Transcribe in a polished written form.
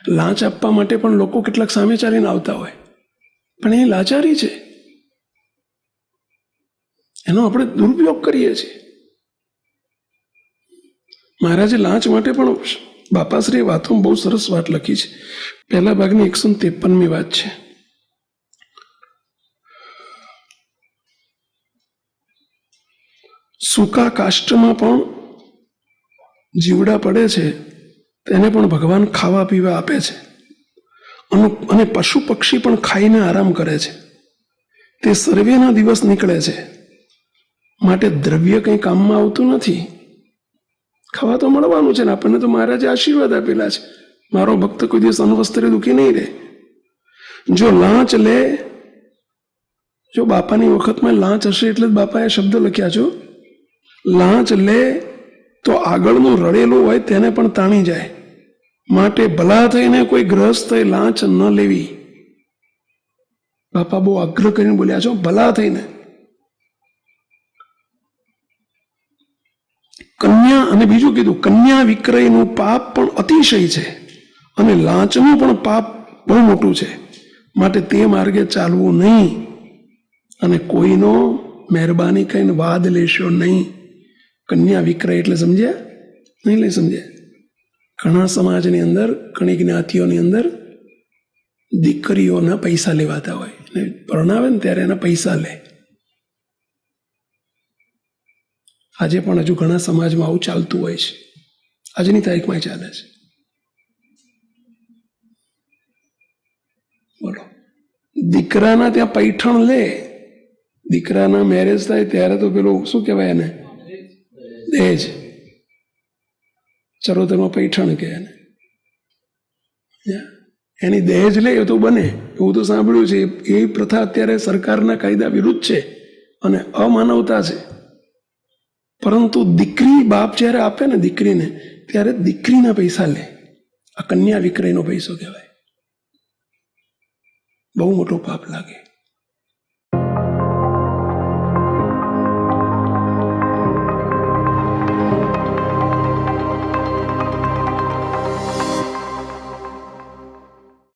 લાંચ આપવા માટે પણ લોકો કેટલાક સામે ચાલીને આવતા હોય, પણ એ લાચારી છે, એનો આપણે દુરુપયોગ કરીએ છીએ. મહારાજે લાંચ માટે પણ બાપાશ્રીએ વાતોમાં બહુ સરસ વાત લખી છે. પહેલા ભાગની 153મી વાત છે. સૂકા કાષ્ટમાં પણ જીવડા પડે છે, તેને પણ ભગવાન ખાવા પીવા આપે છે, અને પશુ પક્ષી પણ ખાઈને આરામ કરે છે. તે સર્વેના દિવસ નીકળે છે, માટે દ્રવ્ય કંઈ કામમાં આવતું નથી. ખાવા તો મળવાનું છે ને, આપણને તો મહારાજે આશીર્વાદ આપેલા છે, મારો ભક્ત કોઈ દિવસ અનવસ્ત્રે દુઃખી નહીં રહે. જો લાંચ લે, જો બાપાની વખતમાં લાંચ હશે એટલે જ બાપાએ શબ્દ લખ્યા છો, લાંચ લે તો આગળનું રડેલું હોય તેને પણ તાણી જાય, માટે ભલા થઈને કોઈ ગ્રહસ્થે લાંચ ન લેવી. બાપા બહુ આગ્રહ કરીને બોલ્યા છો, ભલા થઈને. કન્યા, અને બીજું કીધું, કન્યા વિક્રયનું પાપ પણ અતિશય છે, અને લાંચનું પણ પાપ બહુ મોટું છે, માટે તે માર્ગે ચાલવું નહીં, અને કોઈનો મહેરબાની કહીને વાદ લેશો નહીં. કન્યા વિક્રય એટલે સમજ્યા? નહીં લે સમજ્યા? ઘણા સમાજની અંદર, ઘણી જ્ઞાતિઓની અંદર દીકરીઓના પૈસા લેવાતા હોય, ને પરણાવે ને ત્યારે એના પૈસા લે. આજે પણ હજુ ઘણા સમાજમાં આવું ચાલતું હોય છે, આજની તારીખમાં ચાલે છે. બોલો, દીકરાના ત્યાં પૈઠણ લે, દીકરાના મેરેજ થાય ત્યારે તો પેલું શું કહેવાય એને, દહેજ, ચરોતરમાં પૈઠણ કહે એને, એની દહેજ લે તો બને, એવું તો સાંભળ્યું છે. એ પ્રથા અત્યારે સરકારના કાયદા વિરુદ્ધ છે અને અમાનવતા છે. પરંતુ દીકરી બાપ જ્યારે આપે ને દીકરીને, ત્યારે દીકરીના પૈસા લે. આ કન્યા વિક્રયનો પૈસો કહેવાય. બહુ મોટો પાપ લાગે.